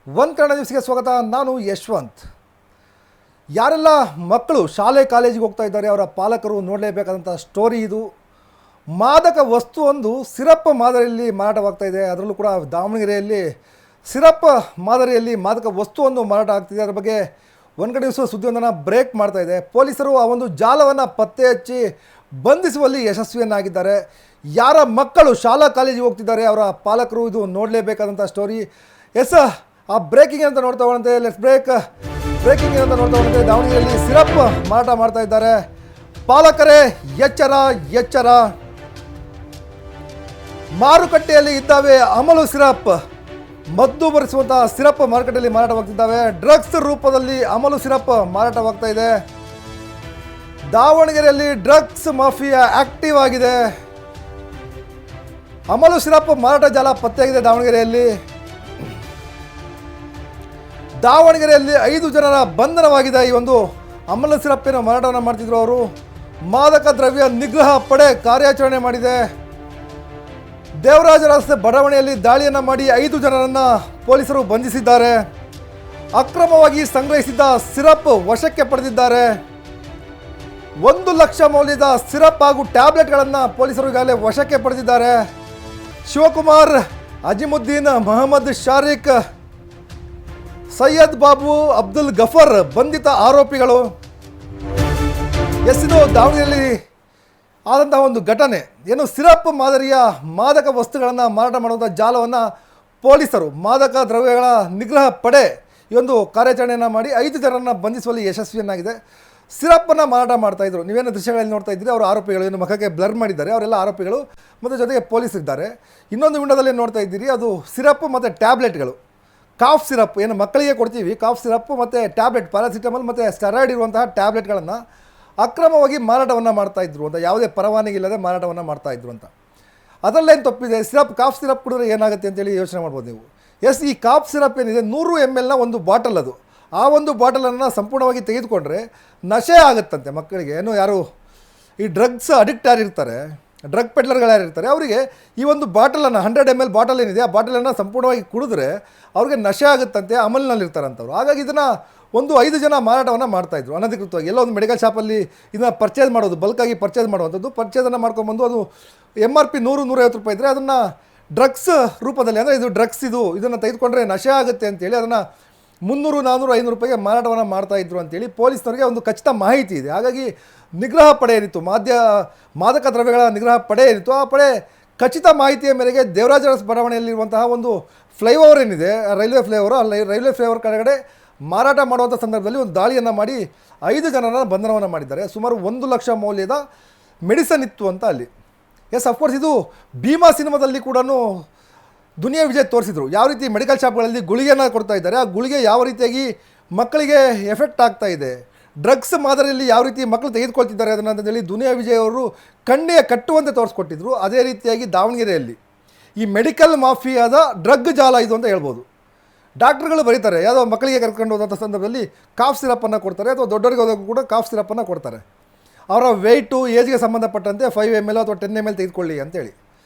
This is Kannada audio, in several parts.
ಒಂದು ಕನ್ನಡ ನ್ಯೂಸ್ಗೆ ಸ್ವಾಗತ. ನಾನು ಯಶವಂತ್. ಯಾರೆಲ್ಲ ಮಕ್ಕಳು ಶಾಲೆ ಕಾಲೇಜಿಗೆ ಹೋಗ್ತಾ ಇದ್ದಾರೆ ಅವರ ಪಾಲಕರು ನೋಡಲೇಬೇಕಾದಂಥ ಸ್ಟೋರಿ ಇದು. ಮಾದಕ ವಸ್ತು ಒಂದು ಸಿರಪ್ ಮಾದರಿಯಲ್ಲಿ ಮಾರಾಟವಾಗ್ತಾ ಇದೆ. ಅದರಲ್ಲೂ ಕೂಡ ದಾವಣಗೆರೆಯಲ್ಲಿ ಸಿರಪ್ ಮಾದರಿಯಲ್ಲಿ ಮಾದಕ ವಸ್ತು ಒಂದು ಮಾರಾಟ ಆಗ್ತಿದೆ. ಅದರ ಬಗ್ಗೆ ಒಂದು ಕಡೆ ನ್ಯೂಸು ಸುದ್ದಿಯೊಂದನ್ನು ಬ್ರೇಕ್ ಮಾಡ್ತಾ ಇದೆ. ಪೊಲೀಸರು ಆ ಒಂದು ಜಾಲವನ್ನು ಪತ್ತೆ ಹಚ್ಚಿ ಬಂಧಿಸುವಲ್ಲಿ ಯಶಸ್ವಿಯನ್ನಾಗಿದ್ದಾರೆ. ಯಾರ ಮಕ್ಕಳು ಶಾಲಾ ಕಾಲೇಜಿಗೆ ಹೋಗ್ತಿದ್ದಾರೆ ಅವರ ಪಾಲಕರು ಇದು ನೋಡಲೇಬೇಕಾದಂಥ ಸ್ಟೋರಿ. ಎಸ್, ಆ ಬ್ರೇಕಿಂಗ್ ಅಂತ ನೋಡ್ತಾ ಹೋದಂತೆ ಬ್ರೇಕಿಂಗ್ ಅಂತ ನೋಡ್ತಾ ಹೋದಂತೆ ದಾವಣಗೆರೆಯಲ್ಲಿ ಸಿರಪ್ ಮಾರಾಟ ಮಾಡ್ತಾ ಇದ್ದಾರೆ. ಪಾಲಕರೇ ಎಚ್ಚರ ಎಚ್ಚರ, ಮಾರುಕಟ್ಟೆಯಲ್ಲಿ ಇದ್ದಾವೆ ಅಮಲು ಸಿರಪ್. ಮದ್ದು ಬರೆಸುವಂತಹ ಸಿರಪ್ ಮಾರುಕಟ್ಟೆಯಲ್ಲಿ ಮಾರಾಟವಾಗ್ತಿದ್ದಾವೆ. ಡ್ರಗ್ಸ್ ರೂಪದಲ್ಲಿ ಅಮಲು ಸಿರಪ್ ಮಾರಾಟವಾಗ್ತಾ ಇದೆ. ದಾವಣಗೆರೆಯಲ್ಲಿ ಡ್ರಗ್ಸ್ ಮಾಫಿಯಾ ಆಕ್ಟಿವ್ ಆಗಿದೆ. ಅಮಲು ಸಿರಪ್ ಮಾರಾಟ ಜಾಲ ಪತ್ತೆಯಾಗಿದೆ. ದಾವಣಗೆರೆಯಲ್ಲಿ 5 ಜನರ ಬಂಧನವಾಗಿದೆ. ಈ ಒಂದು ಅಮಲು ಸಿರಪ್ಪಿನ ಮಾರಾಟವನ್ನು ಮಾಡ್ತಿದ್ರು ಅವರು. ಮಾದಕ ದ್ರವ್ಯ ನಿಗ್ರಹ ಪಡೆ ಕಾರ್ಯಾಚರಣೆ ಮಾಡಿದೆ. ದೇವರಾಜ ರಸ್ತೆ ಬಡಾವಣೆಯಲ್ಲಿ ದಾಳಿಯನ್ನು ಮಾಡಿ 5 ಜನರನ್ನು ಪೊಲೀಸರು ಬಂಧಿಸಿದ್ದಾರೆ. ಅಕ್ರಮವಾಗಿ ಸಂಗ್ರಹಿಸಿದ್ದ ಸಿರಪ್ ವಶಕ್ಕೆ ಪಡೆದಿದ್ದಾರೆ. 1 ಲಕ್ಷ ಮೌಲ್ಯದ ಸಿರಪ್ ಹಾಗೂ ಟ್ಯಾಬ್ಲೆಟ್ಗಳನ್ನು ಪೊಲೀಸರು ಈಗಾಗಲೇ ವಶಕ್ಕೆ ಪಡೆದಿದ್ದಾರೆ. ಶಿವಕುಮಾರ್, ಅಜಿಮುದ್ದೀನ್, ಮೊಹಮ್ಮದ್ ಶಾರಿಕ್, ಸೈಯದ್ ಬಾಬು, ಅಬ್ದುಲ್ ಗಫರ್ ಬಂಧಿತ ಆರೋಪಿಗಳು. ಇದು ದಾವಣಗೆರೆಯಲ್ಲಿ ಆದಂತಹ ಒಂದು ಘಟನೆ. ಏನು ಸಿರಪ್ ಮಾದರಿಯ ಮಾದಕ ವಸ್ತುಗಳನ್ನು ಮಾರಾಟ ಮಾಡುವಂಥ ಜಾಲವನ್ನು ಪೊಲೀಸರು ಮಾದಕ ದ್ರವ್ಯಗಳ ನಿಗ್ರಹ ಪಡೆ ಈ ಒಂದು ಕಾರ್ಯಾಚರಣೆಯನ್ನು ಮಾಡಿ 5 ಜನರನ್ನು ಬಂಧಿಸುವಲ್ಲಿ ಯಶಸ್ವಿಯನ್ನಾಗಿದೆ. ಸಿರಪ್ಪನ್ನು ಮಾರಾಟ ಮಾಡ್ತಾಯಿದ್ರು. ನೀವೇನು ದೃಶ್ಯಗಳಲ್ಲಿ ನೋಡ್ತಾ ಇದ್ದೀರಿ, ಅವರು ಆರೋಪಿಗಳು ಏನು ಮುಖಕ್ಕೆ ಬ್ಲರ್ ಮಾಡಿದ್ದಾರೆ, ಅವರೆಲ್ಲ ಆರೋಪಿಗಳು ಮತ್ತು ಜೊತೆಗೆ ಪೊಲೀಸರಿದ್ದಾರೆ. ಇನ್ನೊಂದು ವಿಂಡೋದಲ್ಲಿ ನೋಡ್ತಾ ಇದ್ದೀರಿ, ಅದು ಸಿರಪ್ ಮತ್ತು ಟ್ಯಾಬ್ಲೆಟ್ಗಳು. ಕಾಫ್ ಸಿರಪ್ ಏನು ಮಕ್ಕಳಿಗೆ ಕೊಡ್ತೀವಿ, ಕಾಫ್ ಸಿರಪ್ಪು ಮತ್ತು ಟ್ಯಾಬ್ಲೆಟ್, ಪ್ಯಾರಾಸಿಟಮಲ್ ಮತ್ತು ಸ್ಟೆರಾಯ್ಡ್ ಇರುವಂತಹ ಟ್ಯಾಬ್ಲೆಟ್ಗಳನ್ನು ಅಕ್ರಮವಾಗಿ ಮಾರಾಟವನ್ನು ಮಾಡ್ತಾಯಿದ್ರು ಅಂತ, ಯಾವುದೇ ಪರವಾನಗಿ ಇಲ್ಲದೆ ಮಾರಾಟವನ್ನು ಮಾಡ್ತಾಯಿದ್ರು ಅಂತ. ಅದರಲ್ಲೇನು ತಪ್ಪಿದೆ? ಕಾಫ್ ಸಿರಪ್ ಕುಡಿದ್ರೆ ಏನಾಗುತ್ತೆ ಅಂತೇಳಿ ಯೋಚನೆ ಮಾಡ್ಬೋದು ನೀವು. ಈ ಕಾಫ್ ಸಿರಪ್ ಏನಿದೆ 100 ml ಒಂದು ಬಾಟಲ್ ಅದು. ಆ ಒಂದು ಬಾಟಲನ್ನು ಸಂಪೂರ್ಣವಾಗಿ ತೆಗೆದುಕೊಂಡ್ರೆ ನಶೆ ಆಗುತ್ತಂತೆ ಮಕ್ಕಳಿಗೆ. ಏನು ಯಾರು ಈ ಡ್ರಗ್ಸ್ ಅಡಿಕ್ಟ್ ಯಾರಿರ್ತಾರೆ, ಡ್ರಗ್ ಪೆಡ್ಲರ್ಗಳು ಯಾರಿರ್ತಾರೆ, ಅವರಿಗೆ ಈ ಒಂದು ಬಾಟಲನ್ನು 100 ml ಬಾಟಲ್ ಏನಿದೆ ಆ ಬಾಟಲನ್ನು ಸಂಪೂರ್ಣವಾಗಿ ಕುಡಿದ್ರೆ ಅವ್ರಿಗೆ ನಶೆ ಆಗುತ್ತಂತೆ, ಅಮಲಿನಲ್ಲಿರ್ತಾರಂಥವ್ರು. ಹಾಗಾಗಿ ಇದನ್ನು 5 ಜನ ಮಾರಾಟವನ್ನು ಮಾಡ್ತಾಯಿದ್ರು ಅನಧಿಕೃತವಾಗಿ. ಎಲ್ಲೋ ಒಂದು ಮೆಡಿಕಲ್ ಶಾಪಲ್ಲಿ ಇದನ್ನು ಪರ್ಚೇಸ್ ಮಾಡೋದು, ಬಲ್ಕಾಗಿ ಪರ್ಚೇಸ್ ಮಾಡುವಂಥದ್ದು. ಪರ್ಚೇಸನ್ನು ಮಾಡ್ಕೊಂಬಂದು ಅದು MRP 100-150 ರೂಪಾಯಿ ಇದ್ದರೆ ಅದನ್ನು ಡ್ರಗ್ಸ್ ರೂಪದಲ್ಲಿ, ಅಂದರೆ ಇದು ಡ್ರಗ್ಸ್ ಇದನ್ನು ತೆಗೆದುಕೊಂಡ್ರೆ ನಶೆ ಆಗುತ್ತೆ ಅಂತೇಳಿ ಅದನ್ನು 300-400-500 ರೂಪಾಯಿಗೆ ಮಾರಾಟವನ್ನು ಮಾಡ್ತಾಯಿದ್ರು ಅಂತೇಳಿ ಪೊಲೀಸ್ನವರಿಗೆ ಒಂದು ಖಚಿತ ಮಾಹಿತಿ ಇದೆ. ಹಾಗಾಗಿ ನಿಗ್ರಹ ಪಡೆ ಏನಿತ್ತು, ಮಾದಕ ದ್ರವ್ಯಗಳ ನಿಗ್ರಹ ಪಡೆ ಏನಿತ್ತು, ಆ ಪಡೆ ಖಚಿತ ಮಾಹಿತಿಯ ಮೇರೆಗೆ ದೇವರಾಜ ಅರಸ್ ಬಡಾವಣೆಯಲ್ಲಿರುವಂತಹ ಒಂದು ಫ್ಲೈಓವರ್ ಏನಿದೆ, ರೈಲ್ವೆ ಫ್ಲೈಓವರ್, ರೈಲ್ವೆ ಫ್ಲೈಓವರ್ ಕೆಳಗಡೆ ಮಾರಾಟ ಮಾಡುವಂಥ ಸಂದರ್ಭದಲ್ಲಿ ಒಂದು ದಾಳಿಯನ್ನು ಮಾಡಿ 5 ಜನರನ್ನು ಬಂಧನವನ್ನು ಮಾಡಿದ್ದಾರೆ. ಸುಮಾರು 1 ಲಕ್ಷ ಮೌಲ್ಯದ ಮೆಡಿಸನ್ ಇತ್ತು ಅಂತ ಅಲ್ಲಿ. ಅಫ್ಕೋರ್ಸ್ ಇದು ಭೀಮಾ ಸಿನಿಮಾದಲ್ಲಿ ಕೂಡ ದುನಿಯಾ ವಿಜಯ್ ತೋರಿಸಿದ್ರು. ಯಾವ ರೀತಿ ಮೆಡಿಕಲ್ ಶಾಪ್ಗಳಲ್ಲಿ ಗುಳಿಗೆಯನ್ನು ಕೊಡ್ತಾ ಇದ್ದಾರೆ, ಆ ಗುಳಿಗೆ ಯಾವ ರೀತಿಯಾಗಿ ಮಕ್ಕಳಿಗೆ ಎಫೆಕ್ಟ್ ಆಗ್ತಾ ಇದೆ, ಡ್ರಗ್ಸ್ ಮಾದರಿಯಲ್ಲಿ ಯಾವ ರೀತಿ ಮಕ್ಕಳು ತೆಗೆದುಕೊಳ್ತಿದ್ದಾರೆ ಅದನ್ನು ಅಂತೇಳಿ ದುನಿಯಾ ವಿಜಯ್ ಅವರು ಕಣ್ಣಿಗೆ ಕಟ್ಟುವಂತೆ ತೋರಿಸ್ಕೊಟ್ಟಿದ್ರು. ಅದೇ ರೀತಿಯಾಗಿ ದಾವಣಗೆರೆಯಲ್ಲಿ ಈ ಮೆಡಿಕಲ್ ಮಾಫಿಯಾದ ಡ್ರಗ್ ಜಾಲ ಇದು ಅಂತ ಹೇಳ್ಬೋದು. ಡಾಕ್ಟ್ರುಗಳು ಬರೀತಾರೆ, ಯಾವುದೋ ಮಕ್ಕಳಿಗೆ ಕರ್ಕೊಂಡು ಹೋದಂಥ ಸಂದರ್ಭದಲ್ಲಿ ಕಾಫ್ ಸಿರಪ್ಪನ್ನು ಕೊಡ್ತಾರೆ, ಅಥವಾ ದೊಡ್ಡವರಿಗೆ ಹೋದಾಗ ಕೂಡ ಕಾಫ್ ಸಿರಪ್ಪನ್ನು ಕೊಡ್ತಾರೆ. ಅವರ ವೆಯ್ಟು, ಏಜ್ಗೆ ಸಂಬಂಧಪಟ್ಟಂತೆ 5 ml ಅಥವಾ 10 ml ತೆಗೆದುಕೊಳ್ಳಿ ಅಂತೇಳಿ.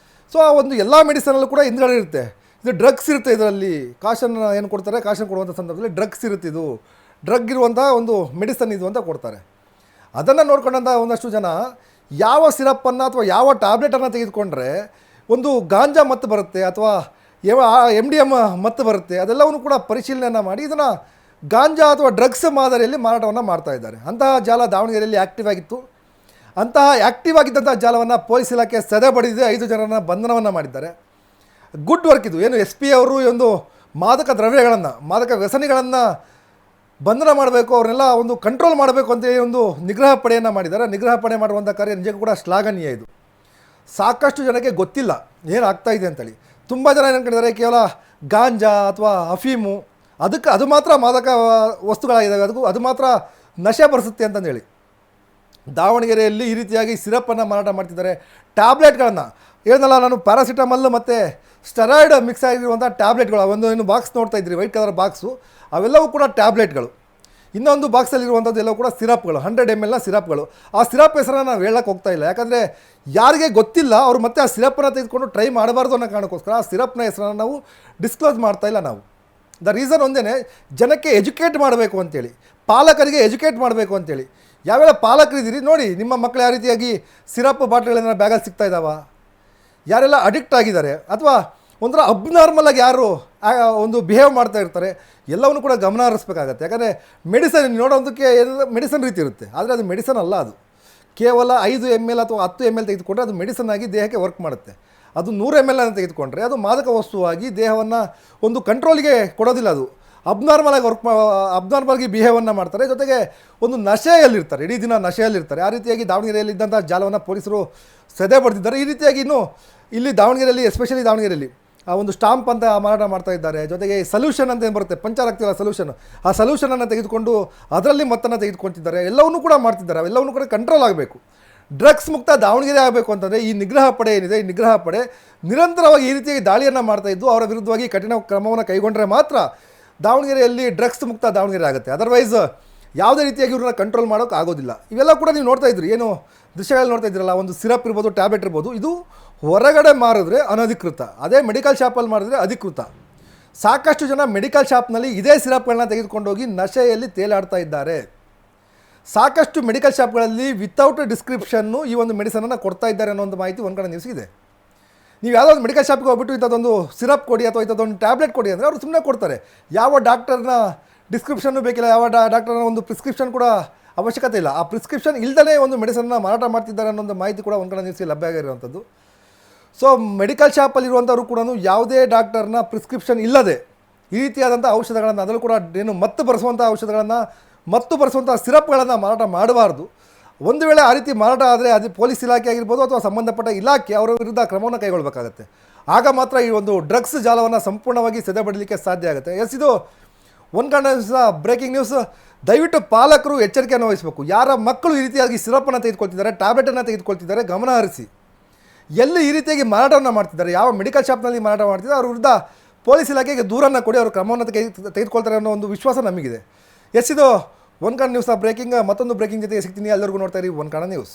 ಸೊ ಆ ಒಂದು ಎಲ್ಲ ಮೆಡಿಸನಲ್ಲೂ ಕೂಡ ಹಿಂದ್ಗಡೆ ಇರುತ್ತೆ, ಇದು ಡ್ರಗ್ಸ್ ಇರುತ್ತೆ. ಇದರಲ್ಲಿ ಕಾಷನ್ ಏನು ಕೊಡ್ತಾರೆ, ಕಾಷನ್ ಕೊಡುವಂಥ ಸಂದರ್ಭದಲ್ಲಿ ಡ್ರಗ್ಸ್ ಇರುತ್ತೆ, ಇದು ಡ್ರಗ್ ಇರುವಂಥ ಒಂದು ಮೆಡಿಸನ್ ಇದು ಅಂತ ಕೊಡ್ತಾರೆ. ಅದನ್ನು ನೋಡ್ಕೊಂಡಂಥ ಒಂದಷ್ಟು ಜನ ಯಾವ ಸಿರಪ್ಪನ್ನು ಅಥವಾ ಯಾವ ಟ್ಯಾಬ್ಲೆಟನ್ನು ತೆಗೆದುಕೊಂಡ್ರೆ ಒಂದು ಗಾಂಜಾ ಮತ್ತು ಬರುತ್ತೆ ಅಥವಾ MDM ಮತ್ತು ಬರುತ್ತೆ, ಅದೆಲ್ಲವನ್ನು ಕೂಡ ಪರಿಶೀಲನೆಯನ್ನು ಮಾಡಿ ಇದನ್ನು ಗಾಂಜಾ ಅಥವಾ ಡ್ರಗ್ಸ್ ಮಾದರಿಯಲ್ಲಿ ಮಾರಾಟವನ್ನು ಮಾಡ್ತಾ ಇದ್ದಾರೆ. ಅಂತಹ ಜಾಲ ದಾವಣಗೆರೆಯಲ್ಲಿ ಆ್ಯಕ್ಟಿವ್ ಆಗಿತ್ತು. ಅಂತಹ ಆ್ಯಕ್ಟಿವ್ ಆಗಿದ್ದಂಥ ಜಾಲವನ್ನು ಪೊಲೀಸ್ ಇಲಾಖೆ ಸದೆ ಬಡಿದಿದೆ. 5 ಜನರನ್ನು ಬಂಧನವನ್ನು ಮಾಡಿದ್ದಾರೆ. ಗುಡ್ ವರ್ಕ್ ಇದು. ಏನು SP ಅವರು ಈ ಒಂದು ಮಾದಕ ದ್ರವ್ಯಗಳನ್ನು, ಮಾದಕ ವ್ಯಸನಿಗಳನ್ನು ಬಂಧನ ಮಾಡಬೇಕು, ಅವ್ರನ್ನೆಲ್ಲ ಒಂದು ಕಂಟ್ರೋಲ್ ಮಾಡಬೇಕು ಅಂತೇಳಿ ಒಂದು ನಿಗ್ರಹ ಪಡೆಯನ್ನು ಮಾಡಿದ್ದಾರೆ. ನಿಗ್ರಹ ಪಡೆ ಮಾಡುವಂಥ ಕಾರ್ಯ ನಿಜಕ್ಕೂ ಕೂಡ ಶ್ಲಾಘನೀಯ. ಇದು ಸಾಕಷ್ಟು ಜನಕ್ಕೆ ಗೊತ್ತಿಲ್ಲ ಏನಾಗ್ತಾಯಿದೆ ಅಂತೇಳಿ. ತುಂಬ ಜನ ಏನು ಅನ್ಕೊಂಡಿದ್ದಾರೆ, ಕೇವಲ ಗಾಂಜಾ ಅಥವಾ ಅಫೀಮು ಅದು ಮಾತ್ರ ಮಾದಕ ವಸ್ತುಗಳಾಗಿದ್ದಾವೆ, ಅದು ಮಾತ್ರ ನಶೆ ಬರೆಸುತ್ತೆ ಅಂತಂದೇಳಿ. ದಾವಣಗೆರೆಯಲ್ಲಿ ಈ ರೀತಿಯಾಗಿ ಸಿರಪ್ಪನ್ನು ಮಾರಾಟ ಮಾಡ್ತಿದ್ದಾರೆ. ಟ್ಯಾಬ್ಲೆಟ್ಗಳನ್ನು ಏನಲ್ಲ, ನಾನು ಪ್ಯಾರಾಸಿಟಮಲ್ ಮತ್ತು ಸ್ಟೆರಾಯ್ಡ್ ಮಿಕ್ಸ್ ಆಗಿರುವಂಥ ಟ್ಯಾಬ್ಲೆಟ್ಗಳು, ಏನು ಬಾಕ್ಸ್ ನೋಡ್ತಾ ಇದ್ರಿ, ವೈಟ್ ಕಲರ್ ಬಾಕ್ಸು, ಅವೆಲ್ಲವೂ ಕೂಡ ಟ್ಯಾಬ್ಲೆಟ್ಗಳು. ಇನ್ನೊಂದು ಬಾಕ್ಸಲ್ಲಿರುವಂಥದ್ದು ಎಲ್ಲವೂ ಕೂಡ ಸಿರಪ್ಗಳು, 100 ml ಸಿರಪ್ಗಳು. ಆ ಸಿರಪ್ ಹೆಸರನ್ನು ನಾವು ಹೇಳಕ್ಕೆ ಹೋಗ್ತಾ ಇಲ್ಲ, ಯಾಕಂದರೆ ಯಾರಿಗೆ ಗೊತ್ತಿಲ್ಲ ಅವರು ಮತ್ತೆ ಆ ಸಿರಪ್ಪನ್ನು ತೆಗೆದುಕೊಂಡು ಟ್ರೈ ಮಾಡಬಾರ್ದು ಅನ್ನೋ ಕಾರಣಕ್ಕೋಸ್ಕರ ಆ ಸಿರಪ್ನ ಹೆಸರನ್ನು ನಾವು ಡಿಸ್ಕ್ಲೋಸ್ ಮಾಡ್ತಾ ಇಲ್ಲ ನಾವು. ದ ರೀಸನ್ ಒಂದೇ, ಜನಕ್ಕೆ ಎಜುಕೇಟ್ ಮಾಡಬೇಕು ಅಂತೇಳಿ, ಪಾಲಕರಿಗೆ ಎಜುಕೇಟ್ ಮಾಡಬೇಕು ಅಂತೇಳಿ. ಯಾವೆಲ್ಲ ಪಾಲಕರಿದ್ದೀರಿ ನೋಡಿ, ನಿಮ್ಮ ಮಕ್ಕಳು ಯಾವ ರೀತಿಯಾಗಿ ಸಿರಪ್ ಬಾಟ್ಲಿಗಳನ್ನ ಬ್ಯಾಗಲ್ಲಿ ಸಿಗ್ತಾ ಇದ್ದಾವ, ಯಾರೆಲ್ಲ ಅಡಿಕ್ಟ್ ಆಗಿದ್ದಾರೆ ಅಥವಾ ಒಂಥರ ಅಬ್ನಾರ್ಮಲ್ ಆಗಿ ಯಾರು ಒಂದು ಬಿಹೇವ್ ಮಾಡ್ತಾ ಇರ್ತಾರೆ, ಎಲ್ಲವನ್ನೂ ಕೂಡ ಗಮನ ಹರಿಸ್ಬೇಕಾಗತ್ತೆ. ಯಾಕಂದರೆ ಮೆಡಿಸನ್ ನೋಡೋದಕ್ಕೆ ಮೆಡಿಸನ್ ರೀತಿ ಇರುತ್ತೆ, ಆದರೆ ಅದು ಮೆಡಿಸನ್ ಅಲ್ಲ. ಅದು ಕೇವಲ 5 ml ಅಥವಾ 10 ml ತೆಗೆದುಕೊಂಡ್ರೆ ಅದು ಮೆಡಿಸನ್ ಆಗಿ ದೇಹಕ್ಕೆ ವರ್ಕ್ ಮಾಡುತ್ತೆ. ಅದು 100 ml ಅನ್ನು ತೆಗೆದುಕೊಂಡ್ರೆ ಅದು ಮಾದಕ ವಸ್ತುವಾಗಿ ದೇಹವನ್ನು ಒಂದು ಕಂಟ್ರೋಲಿಗೆ ಕೊಡೋದಿಲ್ಲ. ಅದು ಅಬ್ನಾರ್ಮಲಾಗಿ ಬಿಹೇವನ್ನು ಮಾಡ್ತಾರೆ, ಜೊತೆಗೆ ಒಂದು ನಶೆಯಲ್ಲಿರ್ತಾರೆ, ಇಡೀ ದಿನ ನಶೆಯಲ್ಲಿರ್ತಾರೆ. ಆ ರೀತಿಯಾಗಿ ದಾವಣಗೆರೆಯಲ್ಲಿ ಇದ್ದಂಥ ಜಾಲವನ್ನು ಪೊಲೀಸರು ಸೆದೆ ಬಡ್ದಿದ್ದಾರೆ. ಈ ರೀತಿಯಾಗಿ ಇನ್ನೂ ಇಲ್ಲಿ ದಾವಣಗೆರೆಯಲ್ಲಿ, ಎಸ್ಪೆಷಲಿ ದಾವಣಗೆರೆಯಲ್ಲಿ ಒಂದು ಸ್ಟಾಂಪ್ ಅಂತ ಮಾರಾಟ ಮಾಡ್ತಾ ಇದ್ದಾರೆ. ಜೊತೆಗೆ ಸೊಲ್ಯೂಷನ್ ಅಂತ ಏನು ಬರುತ್ತೆ, ಪಂಚರಾಗ್ತಿಲ್ಲ ಸೊಲ್ಯೂಷನ್, ಆ ಸೊಲ್ಯೂಷನನ್ನು ತೆಗೆದುಕೊಂಡು ಅದರಲ್ಲಿ ಮತ್ತನ್ನು ತೆಗೆದುಕೊಳ್ತಿದ್ದಾರೆ. ಎಲ್ಲವನ್ನೂ ಕೂಡ ಮಾಡ್ತಿದ್ದಾರೆ. ಅವೆಲ್ಲವನ್ನೂ ಕೂಡ ಕಂಟ್ರೋಲ್ ಆಗಬೇಕು. ಡ್ರಗ್ಸ್ ಮುಕ್ತ ದಾವಣಗೆರೆ ಆಗಬೇಕು ಅಂತಂದರೆ ಈ ನಿಗ್ರಹ ಪಡೆ ಏನಿದೆ, ಈ ನಿಗ್ರಹ ಪಡೆ ನಿರಂತರವಾಗಿ ಈ ರೀತಿಯಾಗಿ ದಾಳಿಯನ್ನು ಮಾಡ್ತಾ ಇದ್ದು ಅವರ ವಿರುದ್ಧವಾಗಿ ಕಠಿಣ ಕ್ರಮವನ್ನು ಕೈಗೊಂಡ್ರೆ ಮಾತ್ರ ದಾವಣಗೆರೆಯಲ್ಲಿ ಡ್ರಗ್ಸ್ ಮುಕ್ತ ದಾವಣಗೆರೆ ಆಗುತ್ತೆ. ಅದರ್ವೈಸ್ ಯಾವುದೇ ರೀತಿಯಾಗಿ ಇವ್ರನ್ನ ಕಂಟ್ರೋಲ್ ಮಾಡೋಕ್ಕೆ ಆಗೋದಿಲ್ಲ. ಇವೆಲ್ಲ ಕೂಡ ನೀವು ನೋಡ್ತಾ ಇದ್ರಿ, ಏನು ದೃಶ್ಯಗಳಲ್ಲಿ ನೋಡ್ತಾ ಇದ್ರಲ್ಲ, ಒಂದು ಸಿರಪ್ ಇರ್ಬೋದು, ಟ್ಯಾಬ್ಲೆಟ್ ಇರ್ಬೋದು, ಇದು ಹೊರಗಡೆ ಮಾರಿದ್ರೆ ಅನಧಿಕೃತ, ಅದೇ ಮೆಡಿಕಲ್ ಶಾಪಲ್ಲಿ ಮಾಡಿದ್ರೆ ಅಧಿಕೃತ. ಸಾಕಷ್ಟು ಜನ ಮೆಡಿಕಲ್ ಶಾಪ್ನಲ್ಲಿ ಇದೇ ಸಿರಪ್ಗಳನ್ನ ತೆಗೆದುಕೊಂಡೋಗಿ ನಶೆಯಲ್ಲಿ ತೇಲಾಡ್ತಾ ಇದ್ದಾರೆ. ಸಾಕಷ್ಟು ಮೆಡಿಕಲ್ ಶಾಪ್ಗಳಲ್ಲಿ ವಿತೌಟ್ ಡಿಸ್ಕ್ರಿಪ್ಷನ್ನು ಈ ಒಂದು ಮೆಡಿಸನನ್ನು ಕೊಡ್ತಾ ಇದ್ದಾರೆ ಅನ್ನೋ ಒಂದು ಮಾಹಿತಿ ಒಂದು ಕಡೆ ನ್ಯೂಸ್ ಇದೆ. ನೀವು ಯಾವುದೋ ಒಂದು ಮೆಡಿಕಲ್ ಶಾಪ್ಗೆ ಹೋಗ್ಬಿಟ್ಟು ಇಂಥದ್ದೊಂದು ಸಿರಪ್ ಕೊಡಿ ಅಥವಾ ಇಂಥದ್ದೊಂದು ಟ್ಯಾಬ್ಲೆಟ್ ಕೊಡಿ ಅಂದರೆ ಅವರು ಸುಮ್ಮನೆ ಕೊಡ್ತಾರೆ. ಯಾವ ಡಾಕ್ಟರ್ನ ಡಿಸ್ಕ್ರಿಪ್ಷನ್ನು ಬೇಕಿಲ್ಲ, ಯಾವ ಡಾಕ್ಟರ್ನ ಒಂದು ಪ್ರಿಸ್ಕ್ರಿಪ್ಷನ್ ಕೂಡ ಅವಶ್ಯಕತೆ ಇಲ್ಲ. ಆ ಪ್ರಿಸ್ಕ್ರಿಪ್ಷನ್ ಇಲ್ಲದೇ ಒಂದು ಮೆಡಿಸನ್ನ ಮಾರಾಟ ಮಾಡ್ತಿದ್ದಾರೆ ಅನ್ನೋ ಒಂದು ಮಾಹಿತಿ ಕೂಡ ಒಂದು ಕಡೆ ನ್ಯೂಸ್ಗೆ ಲಭ್ಯ ಆಗಿರುವಂಥದ್ದು. ಸೊ ಮೆಡಿಕಲ್ ಶಾಪಲ್ಲಿರುವಂಥವ್ರು ಕೂಡ ಯಾವುದೇ ಡಾಕ್ಟರ್ನ ಪ್ರಿಸ್ಕ್ರಿಪ್ಷನ್ ಇಲ್ಲದೆ ಈ ರೀತಿಯಾದಂಥ ಔಷಧಗಳನ್ನು, ಅದರಲ್ಲೂ ಕೂಡ ಏನು ಮತ್ತು ಬರೆಸುವಂಥ ಔಷಧಗಳನ್ನು, ಮತ್ತು ಬರೆಸುವಂಥ ಸಿರಪ್ಗಳನ್ನು ಮಾರಾಟ ಮಾಡಬಾರ್ದು. ಒಂದು ವೇಳೆ ಆ ರೀತಿ ಮಾರಾಟ ಆದರೆ ಅದು ಪೊಲೀಸ್ ಇಲಾಖೆ ಆಗಿರ್ಬೋದು ಅಥವಾ ಸಂಬಂಧಪಟ್ಟ ಇಲಾಖೆ ಅವರ ವಿರುದ್ಧ ಕ್ರಮವನ್ನು ಕೈಗೊಳ್ಳಬೇಕಾಗತ್ತೆ. ಆಗ ಮಾತ್ರ ಈ ಒಂದು ಡ್ರಗ್ಸ್ ಜಾಲವನ್ನು ಸಂಪೂರ್ಣವಾಗಿ ಸೆದೆಬಡಲಿಕ್ಕೆ ಸಾಧ್ಯ ಆಗುತ್ತೆ. ಎಸ್, ಇದು ಒಂದು ಕಡೆ ಬ್ರೇಕಿಂಗ್ ನ್ಯೂಸ್. ದಯವಿಟ್ಟು ಪಾಲಕರು ಎಚ್ಚರಿಕೆಯನ್ನು ವಹಿಸಬೇಕು. ಯಾರ ಮಕ್ಕಳು ಈ ರೀತಿಯಾಗಿ ಸಿರಪ್ಪನ್ನು ತೆಗೆದುಕೊಳ್ತಿದ್ದಾರೆ, ಟ್ಯಾಬ್ಲೆಟನ್ನು ತೆಗೆದುಕೊಳ್ತಿದ್ದಾರೆ, ಗಮನ ಹರಿಸಿ. ಎಲ್ಲಿ ಈ ರೀತಿಯಾಗಿ ಮಾರಾಟವನ್ನು ಮಾಡ್ತಿದ್ದಾರೆ, ಯಾವ ಮೆಡಿಕಲ್ ಶಾಪ್ನಲ್ಲಿ ಮಾರಾಟ ಮಾಡ್ತಿದ್ದಾರೆ, ಅವ್ರ ವಿರುದ್ಧ ಪೊಲೀಸ್ ಇಲಾಖೆಗೆ ದೂರನ್ನು ಕೊಡಿ, ಅವರು ಕ್ರಮವನ್ನು ತೆಗೆದುಕೊಳ್ತಾರೆ ಅನ್ನೋ ಒಂದು ವಿಶ್ವಾಸ ನಮಗಿದೆ. ಎಸ್, ಇದು ಒಂದು ಕಡೆ ನ್ಯೂಸ್ ಬ್ರೇಕಿಂಗ್. ಮತ್ತೊಂದು ಬ್ರೇಕಿಂಗ್ ಜೊತೆಗೆ ಸಿಗ್ತೀನಿ. ಎಲ್ಲರಿಗೂ ನೋಡ್ತಾ ಇರಿ ಒಂದು ಕಡೆ ನ್ಯೂಸ್.